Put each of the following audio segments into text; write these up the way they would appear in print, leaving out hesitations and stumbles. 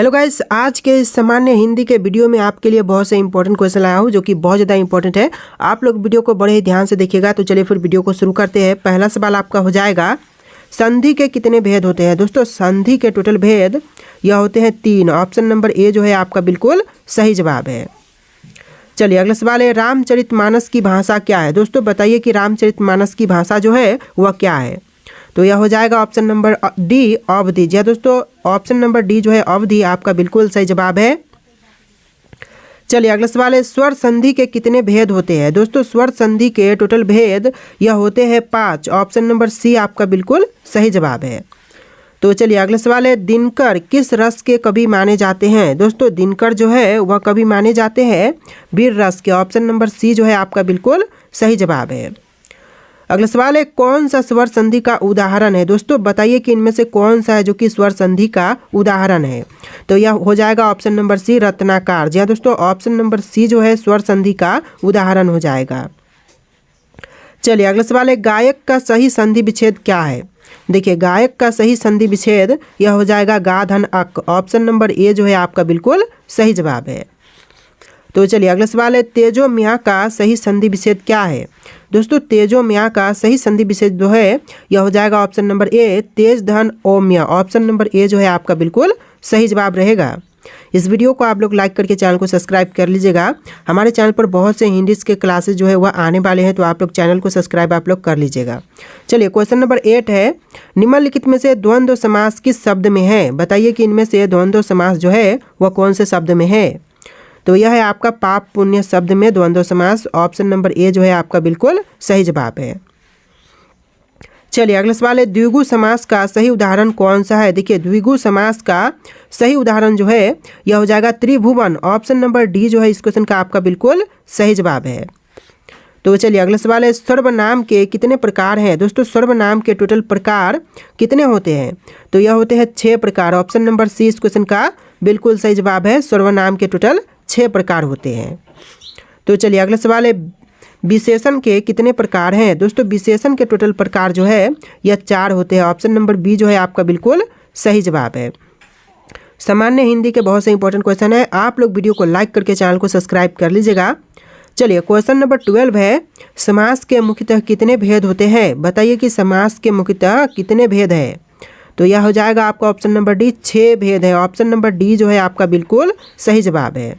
Hello guys, आज के इस सामान्य हिंदी के वीडियो में आपके लिए बहुत से इंपॉर्टेंट क्वेश्चन लाया हूँ जो कि बहुत ज़्यादा इंपॉर्टेंट है। आप लोग वीडियो को बड़े ही ध्यान से देखिएगा। तो चलिए फिर वीडियो को शुरू करते हैं। पहला सवाल आपका हो जाएगा, संधि के कितने भेद होते हैं। दोस्तों, संधि के टोटल भेद यह होते हैं 3। ऑप्शन नंबर ए जो है आपका बिल्कुल सही जवाब है। चलिए अगला सवाल है, रामचरितमानस की भाषा क्या है। दोस्तों बताइए कि रामचरितमानस की भाषा जो है वह क्या है। तो यह हो जाएगा ऑप्शन नंबर डी, अवधि। जी हाँ दोस्तों, ऑप्शन नंबर डी जो है अवधि आपका बिल्कुल सही जवाब है। चलिए अगला सवाल है, स्वर संधि के कितने भेद होते हैं। दोस्तों स्वर संधि के टोटल भेद यह होते हैं 5। ऑप्शन नंबर सी आपका बिल्कुल सही जवाब है। तो चलिए अगला सवाल है, दिनकर किस रस के कवि माने जाते हैं। दोस्तों दिनकर जो है वह कवि माने जाते हैं वीर रस के। ऑप्शन नंबर सी जो है आपका बिल्कुल सही जवाब है। अगला सवाल है, कौन सा स्वर संधि का उदाहरण है। दोस्तों बताइए कि इनमें से कौन सा है जो कि स्वर संधि का उदाहरण है। तो यह हो जाएगा ऑप्शन नंबर सी, रत्नाकर। जी हाँ दोस्तों, ऑप्शन नंबर सी जो है स्वर संधि का उदाहरण हो जाएगा। चलिए अगला सवाल है, गायक का सही संधि विच्छेद क्या है। देखिए गायक का सही संधि विच्छेद यह हो जाएगा गा धन अक। ऑप्शन नंबर ए जो है आपका बिल्कुल सही जवाब है। तो चलिए अगला सवाल है, तेजो मियाँ का सही संधि विच्छेद क्या है। दोस्तों तेजो मियाँ का सही संधि विच्छेद जो है यह हो जाएगा ऑप्शन नंबर ए, तेज धन ओमिया। ऑप्शन नंबर ए जो है आपका बिल्कुल सही जवाब रहेगा। इस वीडियो को आप लोग लाइक करके चैनल को सब्सक्राइब कर लीजिएगा। हमारे चैनल पर बहुत से हिंदी के क्लासेस जो है वह आने वाले हैं, तो आप लोग चैनल को सब्सक्राइब आप लोग कर लीजिएगा। चलिए क्वेश्चन नंबर 8 है, निम्नलिखित में से द्वंद्व समास किस शब्द में है। बताइए कि इनमें से द्वंद्व समास जो है वह कौन से शब्द में है। तो यह है आपका पाप पुण्य शब्द में द्वंद्व समास। ऑप्शन नंबर ए जो है आपका बिल्कुल सही जवाब है। चलिए अगला सवाल है, द्विगु समास का सही उदाहरण कौन सा है। देखिए द्विगु समास का सही उदाहरण जो है यह हो जाएगा त्रिभुवन। ऑप्शन नंबर डी जो है इस क्वेश्चन का आपका बिल्कुल सही जवाब है। तो चलिए अगला सवाल है, सर्वनाम के कितने प्रकार हैं। दोस्तों सर्वनाम के टोटल प्रकार कितने होते हैं। तो यह होते हैं 6 प्रकार। ऑप्शन नंबर सी इस क्वेश्चन का बिल्कुल सही जवाब है। सर्वनाम के टोटल 6 प्रकार होते हैं। तो चलिए अगला सवाल है, विशेषण के कितने प्रकार हैं। दोस्तों विशेषण के टोटल प्रकार जो है यह 4 होते हैं। ऑप्शन नंबर बी जो है आपका बिल्कुल सही जवाब है। सामान्य हिंदी के बहुत से इंपॉर्टेंट क्वेश्चन है। आप लोग वीडियो को लाइक करके चैनल को सब्सक्राइब कर लीजिएगा। चलिए क्वेश्चन नंबर 12 है, समास के मुख्यतः कितने भेद होते हैं। बताइए कि समास के मुख्यतः कितने भेद है। तो यह हो जाएगा आपका ऑप्शन नंबर डी, 6 भेद है। ऑप्शन नंबर डी जो है आपका बिल्कुल सही जवाब है।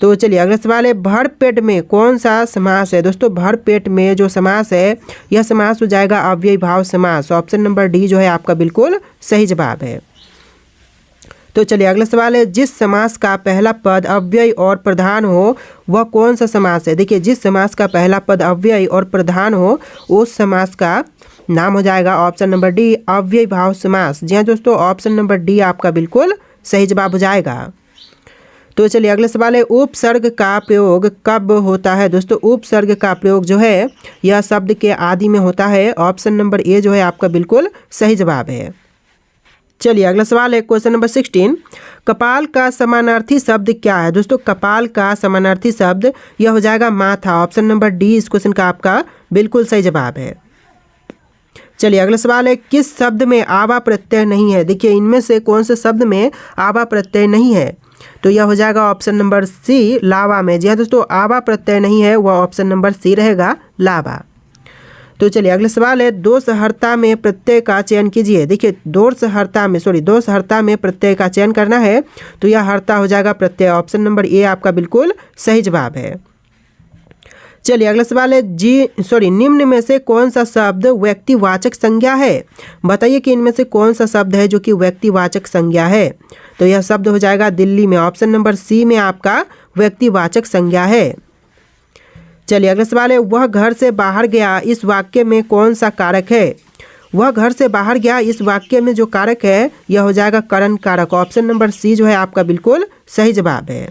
तो चलिए अगला सवाल है, भरपेट में कौन सा समास है। दोस्तों भरपेट में जो समास है यह समास हो जाएगा अव्ययी भाव समास। ऑप्शन नंबर डी जो है आपका बिल्कुल सही जवाब है। तो चलिए अगला सवाल है, जिस समास का पहला पद अव्ययी और प्रधान हो वह कौन सा समास है। देखिए जिस समास का पहला पद अव्ययी और प्रधान हो उस समास का नाम हो जाएगा ऑप्शन नंबर डी, अव्ययी भाव समास। जी हाँ दोस्तों, ऑप्शन नंबर डी आपका बिल्कुल सही जवाब हो जाएगा। तो चलिए अगला सवाल है, उपसर्ग का प्रयोग कब होता है। दोस्तों उपसर्ग का प्रयोग जो है यह शब्द के आदि में होता है। ऑप्शन नंबर ए जो है आपका बिल्कुल सही जवाब है। चलिए अगला सवाल है क्वेश्चन नंबर 16, कपाल का समानार्थी शब्द क्या है। दोस्तों कपाल का समानार्थी शब्द यह हो जाएगा माथा। ऑप्शन नंबर डी इस क्वेश्चन का आपका बिल्कुल सही जवाब है। चलिए अगला सवाल है, किस शब्द में आवा प्रत्यय नहीं है। देखिए इनमें से कौन से शब्द में आवा प्रत्यय नहीं है। तो यह हो जाएगा ऑप्शन नंबर सी, लावा में। जी हाँ दोस्तों, आवा प्रत्यय नहीं है वह ऑप्शन नंबर सी रहेगा, लावा। तो चलिए अगला सवाल है, दोषहर्ता में प्रत्यय का चयन कीजिए। देखिए दोषहर्ता में प्रत्यय का चयन करना है। तो यह हर्ता हो जाएगा प्रत्यय। ऑप्शन नंबर ए आपका बिल्कुल सही जवाब है। चलिए अगला सवाल है, निम्न में से कौन सा शब्द व्यक्तिवाचक संज्ञा है। बताइए कि इनमें से कौन सा शब्द है जो कि व्यक्तिवाचक संज्ञा है। तो यह शब्द हो जाएगा दिल्ली में। ऑप्शन नंबर सी में आपका व्यक्तिवाचक संज्ञा है। चलिए अगला सवाल है, वह घर से बाहर गया इस वाक्य में कौन सा कारक है। वह घर से बाहर गया इस वाक्य में जो कारक है यह हो जाएगा करण कारक। ऑप्शन नंबर सी जो है आपका बिल्कुल सही जवाब है।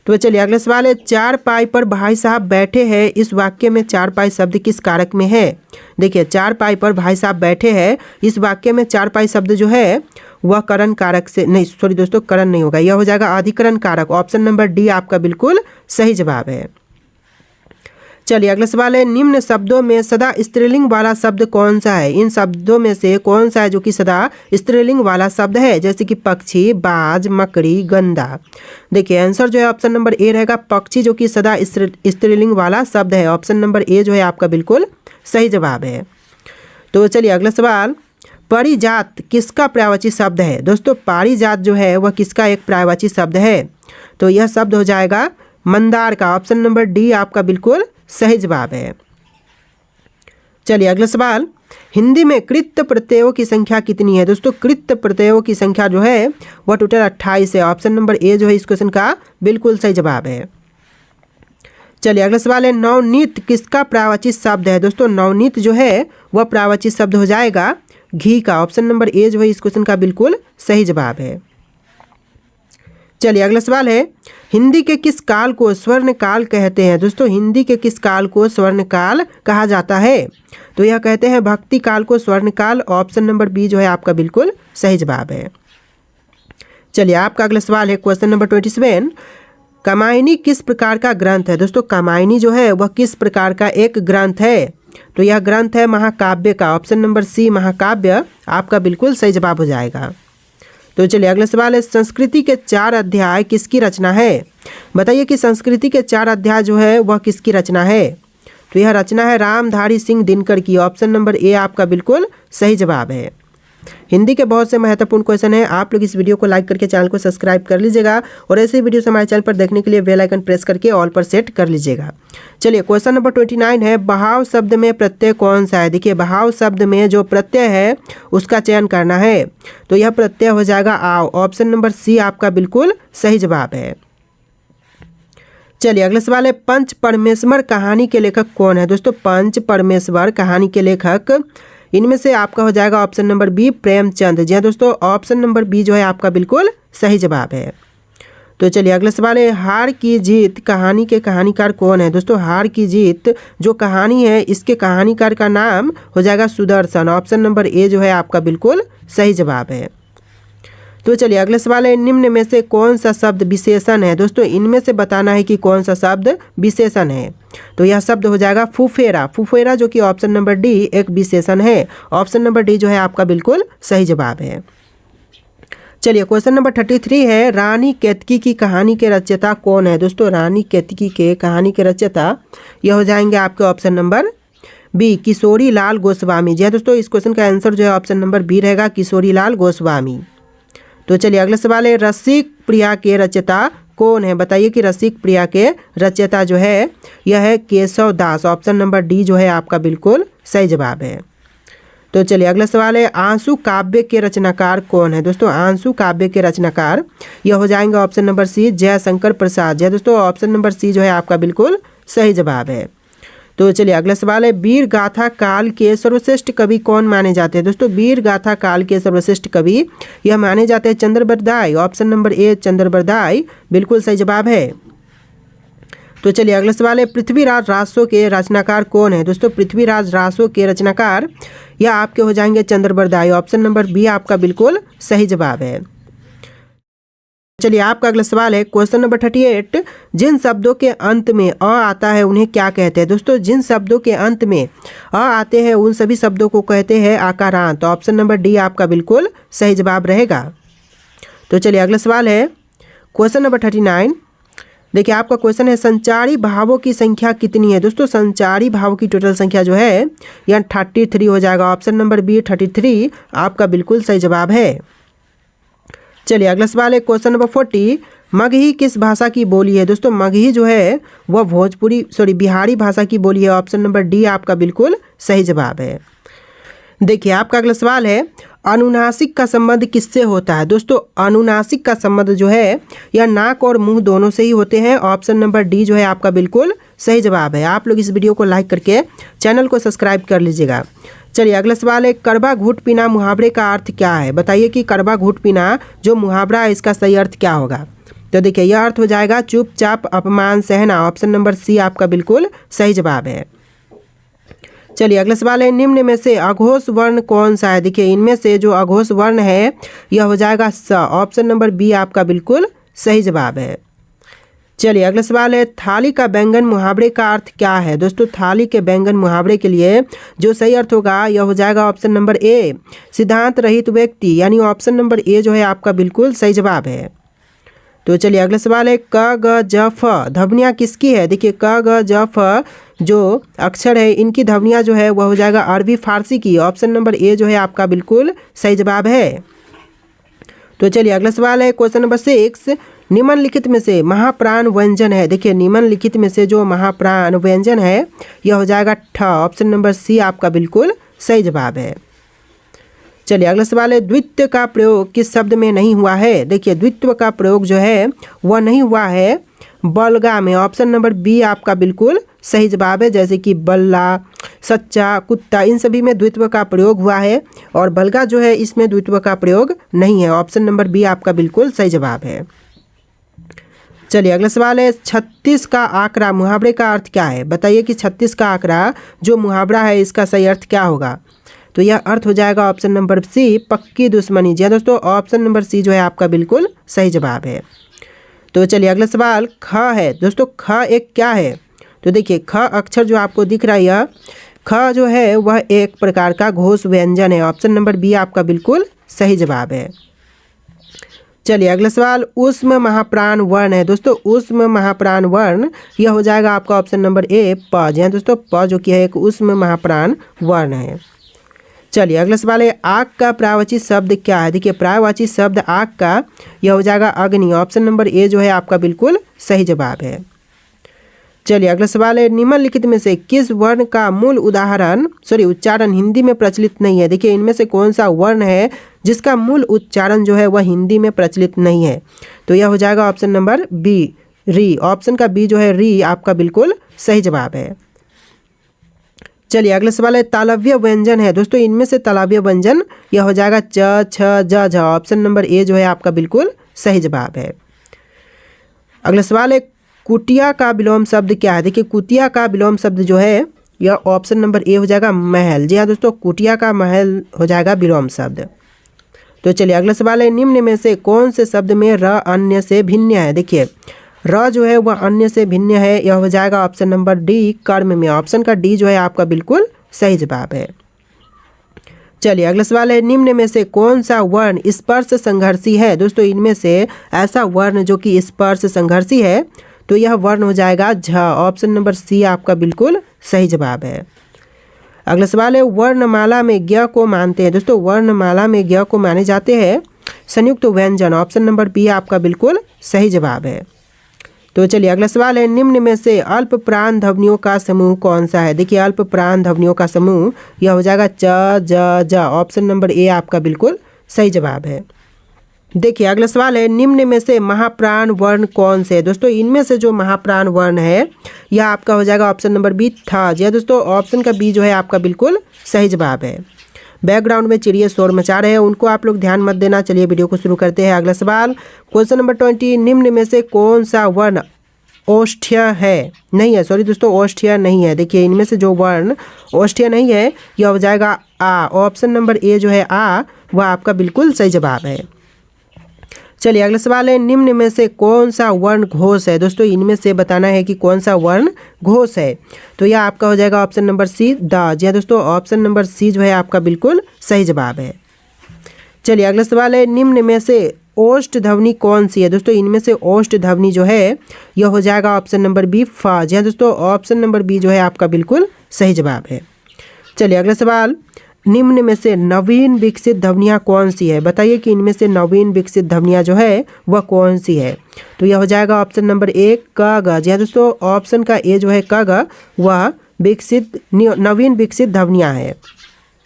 तो चलिए अगला सवाल है, चारपाई पर भाई साहब बैठे हैं इस वाक्य में चारपाई शब्द किस कारक में है। देखिए चारपाई पर भाई साहब बैठे हैं इस वाक्य में चारपाई शब्द जो है वह करण कारक से नहीं, सॉरी दोस्तों करण नहीं होगा, यह हो जाएगा अधिकरण कारक। ऑप्शन नंबर डी आपका बिल्कुल सही जवाब है। चलिए अगला सवाल है, निम्न शब्दों में सदा स्त्रीलिंग वाला शब्द कौन सा है? इन शब्दों में से कौन सा है जो कि सदा स्त्रीलिंग वाला शब्द है? जैसे कि पक्षी, बाज, मकड़ी, गंदा। देखिए आंसर जो है ऑप्शन नंबर ए रहेगा, पक्षी जो कि सदा स्त्रीलिंग वाला शब्द है। ऑप्शन नंबर ए जो है आपका बिल्कुल सही जवाब है। तो चलिए अगला सवाल, पारिजात किसका पर्यायवाची शब्द है? दोस्तों पारिजात जो है वह किसका एक पर्यायवाची शब्द है? तो यह शब्द हो जाएगा मंदार का। ऑप्शन नंबर डी आपका बिल्कुल सही जवाब है। चलिए अगला सवाल, हिंदी में कृत प्रत्ययों की संख्या कितनी है? दोस्तों कृत प्रत्ययों की संख्या जो है वह टोटल 28 है। ऑप्शन नंबर ए जो है इस क्वेश्चन का बिल्कुल सही जवाब है। चलिए अगला सवाल है, नवनीत किसका पर्यायवाची शब्द है? दोस्तों नवनीत जो है वह पर्यायवाची शब्द हो जाएगा घी का। ऑप्शन नंबर ए जो है इस क्वेश्चन का बिल्कुल सही जवाब है। चलिए अगला सवाल है, हिंदी के किस काल को स्वर्ण काल कहते हैं? दोस्तों हिंदी के किस काल को स्वर्ण काल कहा जाता है? तो यह कहते हैं भक्ति काल को स्वर्ण काल। ऑप्शन नंबर बी जो है आपका बिल्कुल सही जवाब है। चलिए आपका अगला सवाल है क्वेश्चन नंबर 27, कामायनी किस प्रकार का ग्रंथ है? दोस्तों कामायनी जो है वह किस प्रकार का एक ग्रंथ है? तो यह ग्रंथ है महाकाव्य का। ऑप्शन नंबर सी महाकाव्य आपका बिल्कुल सही जवाब हो जाएगा। तो चलिए अगला सवाल है, संस्कृति के 4 अध्याय किसकी रचना है? बताइए कि संस्कृति के 4 अध्याय जो है वह किसकी रचना है? तो यह रचना है रामधारी सिंह दिनकर की। ऑप्शन नंबर ए आपका बिल्कुल सही जवाब है। हिंदी के बहुत से महत्वपूर्ण क्वेश्चन हैं। आप लोग इस वीडियो को लाइक करके चैनल को सब्सक्राइब कर लीजिएगा और ऐसे वीडियो हमारे चैनल पर देखने के लिए बेल आइकन प्रेस करके ऑल पर सेट कर लीजिएगा। चलिए क्वेश्चन नंबर 29 है, बहाव शब्द में प्रत्यय कौन सा है? देखिए बहाव शब्द में जो प्रत्यय है उसका चयन करना है। तो यह प्रत्यय हो जाएगा आव। ऑप्शन नंबर सी आपका बिल्कुल सही जवाब है। चलिए अगला सवाल है, पंच परमेश्वर कहानी के लेखक कौन है? दोस्तों पंच परमेश्वर कहानी के लेखक इनमें से आपका हो जाएगा ऑप्शन नंबर बी प्रेमचंद। जी हाँ दोस्तों ऑप्शन नंबर बी जो है आपका बिल्कुल सही जवाब है। तो चलिए अगला सवाल है, हार की जीत कहानी के कहानीकार कौन है? दोस्तों हार की जीत जो कहानी है इसके कहानीकार का नाम हो जाएगा सुदर्शन। ऑप्शन नंबर ए जो है आपका बिल्कुल सही जवाब है। तो चलिए अगला सवाल है, निम्न में से कौन सा शब्द विशेषण है? दोस्तों इनमें से बताना है कि कौन सा शब्द विशेषण है। तो यह शब्द हो जाएगा फुफेरा। फुफेरा जो कि ऑप्शन नंबर डी एक विशेषण है। ऑप्शन नंबर डी जो है आपका बिल्कुल सही जवाब है। चलिए क्वेश्चन नंबर 33 है, रानी केतकी की कहानी के रचयिता कौन है? दोस्तों रानी केतकी के कहानी के रचयिता यह हो जाएंगे आपके option number B Kishori Lal Goswami. जी हाँ दोस्तों इस क्वेश्चन का आंसर जो है ऑप्शन नंबर बी रहेगा किशोरी लाल गोस्वामी। तो चलिए अगला सवाल है, रसिक प्रिया के रचयिता कौन है? बताइए कि रसिक प्रिया के रचयिता जो है यह है केशव दास। ऑप्शन नंबर डी जो है आपका बिल्कुल सही जवाब है। तो चलिए अगला सवाल है, आंसू काव्य के रचनाकार कौन है? दोस्तों आंसू काव्य के रचनाकार यह हो जाएंगे option number C Jaishankar Prasad. जय दोस्तों ऑप्शन नंबर सी जो है आपका बिल्कुल सही जवाब है। तो चलिए अगला सवाल है, वीर गाथा काल के सर्वश्रेष्ठ कवि कौन माने जाते हैं? दोस्तों वीर गाथा काल के सर्वश्रेष्ठ कवि यह माने जाते हैं Chand Bardai. Option number A Chand Bardai बिल्कुल सही जवाब है। तो चलिए अगला सवाल है, पृथ्वीराज रासो के रचनाकार कौन है? दोस्तों पृथ्वीराज रासो के रचनाकार यह आपके हो जाएंगे चंद्रबरदाई। ऑप्शन नंबर बी आपका बिल्कुल सही जवाब है। चलिए आपका अगला सवाल है क्वेश्चन नंबर 38, जिन शब्दों के अंत में अ आता है उन्हें क्या कहते हैं? दोस्तों जिन शब्दों के अंत में अ आते हैं उन सभी शब्दों को कहते हैं आकारांत। ऑप्शन नंबर डी आपका बिल्कुल सही जवाब रहेगा। तो चलिए अगला सवाल है क्वेश्चन नंबर 39। देखिए आपका क्वेश्चन है, संचारी भावों की संख्या कितनी है? दोस्तों संचारी भावों की टोटल संख्या जो है यह 33 हो जाएगा। ऑप्शन नंबर बी 33 आपका बिल्कुल सही जवाब है। चलिए अगला सवाल है क्वेश्चन नंबर 40, मगही किस भाषा की बोली है? दोस्तों मगही जो है वह बिहारी भाषा की बोली है। ऑप्शन नंबर डी आपका बिल्कुल सही जवाब है। देखिए आपका अगला सवाल है, अनुनासिक का संबंध किससे होता है? दोस्तों अनुनासिक का संबंध जो है यह नाक और मुंह दोनों से ही होते हैं। ऑप्शन नंबर डी जो है आपका बिल्कुल सही जवाब है। आप लोग इस वीडियो को लाइक करके चैनल को सब्सक्राइब कर लीजिएगा। चलिए अगला सवाल है, करवा घूट पीना मुहावरे का अर्थ क्या है? बताइए कि करवा घूट पीना जो मुहावरा है इसका सही अर्थ क्या होगा? तो देखिए यह अर्थ हो जाएगा चुपचाप अपमान सहना। ऑप्शन नंबर सी आपका बिल्कुल सही जवाब है। चलिए अगला सवाल है, निम्न में से अघोष वर्ण कौन सा है? देखिए इनमें से जो अघोष वर्ण है यह हो जाएगा स। ऑप्शन नंबर बी आपका बिल्कुल सही जवाब है। चलिए अगला सवाल है, थाली का बैंगन मुहावरे का अर्थ क्या है। दोस्तों थाली के बैंगन मुहावरे के लिए जो सही अर्थ होगा यह हो जाएगा ऑप्शन नंबर ए, सिद्धांत रहित व्यक्ति, यानी ऑप्शन नंबर ए जो है आपका बिल्कुल सही जवाब है। तो चलिए अगला सवाल है, क ग ज फ ध्वनियाँ किसकी है। देखिए क ग ज फ जो अक्षर है इनकी ध्वनियाँ जो है वह हो जाएगा अरबी फारसी की, ऑप्शन नंबर ए जो है आपका बिल्कुल सही जवाब है। तो चलिए अगला सवाल है, क्वेश्चन नंबर 6, निम्नलिखित में से महाप्राण व्यंजन है। देखिए निम्नलिखित में से जो महाप्राण व्यंजन है यह हो जाएगा ठ, ऑप्शन नंबर सी आपका बिल्कुल सही जवाब है। चलिए अगला सवाल है, द्वित्व का प्रयोग किस शब्द में नहीं हुआ है। देखिए द्वित्व का प्रयोग जो है वह नहीं हुआ है बलगा में, ऑप्शन नंबर बी आपका बिल्कुल सही जवाब है। जैसे कि बल्ला, सच्चा, कुत्ता, इन सभी में द्वित्व का प्रयोग हुआ है और बलगा जो है इसमें द्वित्व का प्रयोग नहीं है, ऑप्शन नंबर बी आपका बिल्कुल सही जवाब है। चलिए अगला सवाल है, 36 का आंकड़ा मुहावरे का अर्थ क्या है। बताइए कि 36 का आंकड़ा जो मुहावरा है इसका सही अर्थ क्या होगा। तो यह अर्थ हो जाएगा ऑप्शन नंबर सी, पक्की दुश्मनी। जी हाँ दोस्तों, ऑप्शन नंबर सी जो है आपका बिल्कुल सही जवाब है। तो चलिए अगला सवाल, ख है। दोस्तों ख एक क्या है। तो देखिए ख अक्षर जो आपको दिख रहा है यह ख जो है वह एक प्रकार का घोष व्यंजन है, ऑप्शन नंबर बी आपका बिल्कुल सही जवाब है। चलिए अगला सवाल, उष्म महाप्राण वर्ण है। दोस्तों उष्म महाप्राण वर्ण यह हो जाएगा आपका ऑप्शन नंबर ए, प। जी हाँ दोस्तों, प जो कि है एक उष्म महाप्राण वर्ण है। चलिए अगला सवाल है, आग का पर्यायवाची शब्द क्या है। देखिए पर्यायवाची शब्द आग का यह हो जाएगा अग्नि, ऑप्शन नंबर ए जो है आपका बिल्कुल सही जवाब है। चलिए अगला सवाल है, निम्नलिखित में से किस वर्ण का मूल उच्चारण हिंदी में प्रचलित नहीं है। देखिए इनमें से कौन सा वर्ण है जिसका मूल उच्चारण जो है वह हिंदी में प्रचलित नहीं है। तो यह हो जाएगा ऑप्शन नंबर बी, री, ऑप्शन का बी जो है री आपका बिल्कुल सही जवाब है। चलिए अगला सवाल है, तालव्य व्यंजन है। दोस्तों इनमें से तालव्य व्यंजन यह हो जाएगा च, छ, ज, झ, ऑप्शन नंबर ए जो है आपका बिल्कुल सही जवाब है। अगला सवाल है, कुटिया का विलोम शब्द क्या है। देखिए कुटिया का विलोम शब्द जो है यह ऑप्शन नंबर ए हो जाएगा महल। जी हाँ दोस्तों, कुटिया का महल हो जाएगा विलोम शब्द। तो चलिए अगला सवाल है, निम्न में से कौन से शब्द में र अन्य से भिन्न है। देखिए र जो है वह अन्य से भिन्न है, यह हो जाएगा ऑप्शन नंबर डी, कर्म में, ऑप्शन का डी जो है आपका बिल्कुल सही जवाब है। चलिए अगला सवाल है, निम्न में से कौन सा वर्ण स्पर्श संघर्षी है। दोस्तों इनमें से ऐसा वर्ण जो कि स्पर्श संघर्षी है तो यह वर्ण हो जाएगा झ, ऑप्शन नंबर सी आपका बिल्कुल सही जवाब है। अगला सवाल है, वर्णमाला में ज्ञ को मानते हैं। दोस्तों वर्णमाला में ज्ञ को माने जाते हैं संयुक्त व्यंजन, ऑप्शन नंबर बी आपका बिल्कुल सही जवाब है। तो चलिए अगला सवाल है, निम्न में से अल्प प्राण ध्वनियों का समूह कौन सा है। देखिए अल्प प्राण ध्वनियों का समूह यह हो जाएगा च, ज, ज, ऑप्शन नंबर ए आपका बिल्कुल सही जवाब है। देखिए अगला सवाल है, निम्न में से महाप्राण वर्ण कौन से है। दोस्तों इनमें से जो महाप्राण वर्ण है यह आपका हो जाएगा ऑप्शन नंबर बी, था। जी दोस्तों, ऑप्शन का बी जो है आपका बिल्कुल सही जवाब है। बैकग्राउंड में चिड़िया शोर मचा रहे हैं, उनको आप लोग ध्यान मत देना। चलिए वीडियो को शुरू करते हैं। अगला सवाल, क्वेश्चन नंबर 20, निम्न में से कौन सा वर्ण ओष्ठ्य है, नहीं है, सॉरी दोस्तों ओष्ठ्य नहीं है। देखिए इनमें से जो वर्ण ओष्ठ्य नहीं है यह हो जाएगा आ, ऑप्शन नंबर ए जो है आ वह आपका बिल्कुल सही जवाब है। चलिए अगला सवाल है, निम्न में से कौन सा वर्ण घोष है। दोस्तों इनमें से बताना है कि कौन सा वर्ण घोष है। तो यह आपका हो जाएगा ऑप्शन नंबर सी, द। जी दोस्तों, ऑप्शन नंबर सी जो है आपका बिल्कुल सही जवाब है। चलिए अगला सवाल है, निम्न में से ओष्ठ ध्वनि कौन सी है। दोस्तों इनमें से ओष्ठ ध्वनि जो है यह हो जाएगा ऑप्शन नंबर बी, फा। जी दोस्तों, ऑप्शन नंबर बी जो है आपका बिल्कुल सही जवाब है। चलिए अगला सवाल, निम्न में से नवीन विकसित ध्वनियाँ कौन सी है। बताइए कि इनमें से नवीन विकसित ध्वनियाँ जो है वह कौन सी है। तो यह हो जाएगा ऑप्शन नंबर ए, क, ग। जी दोस्तों, ऑप्शन का ए जो है क, ग वह नवीन विकसित ध्वनियाँ है।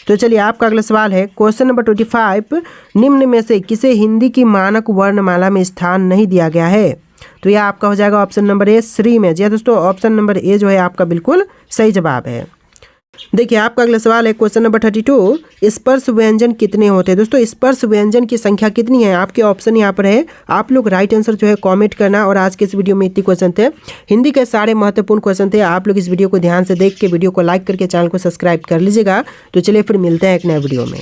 तो चलिए आपका अगला सवाल है, क्वेश्चन नंबर 25, निम्न में से किसे हिंदी की मानक वर्णमाला में स्थान नहीं दिया गया है। तो यह आपका हो जाएगा ऑप्शन नंबर ए, श्री में। जी दोस्तों, ऑप्शन नंबर ए जो है आपका बिल्कुल सही जवाब है। देखिए आपका अगला सवाल है, क्वेश्चन नंबर 32, स्पर्श व्यंजन कितने होते हैं। दोस्तों स्पर्श व्यंजन की संख्या कितनी है, आपके ऑप्शन यहाँ पर है। आप लोग राइट आंसर जो है कमेंट करना। और आज के इस वीडियो में इतने क्वेश्चन थे, हिंदी के सारे महत्वपूर्ण क्वेश्चन थे। आप लोग इस वीडियो को ध्यान से देख के वीडियो को लाइक करके चैनल को सब्सक्राइब कर लीजिएगा। तो चलिए फिर मिलते हैं एक नए वीडियो में।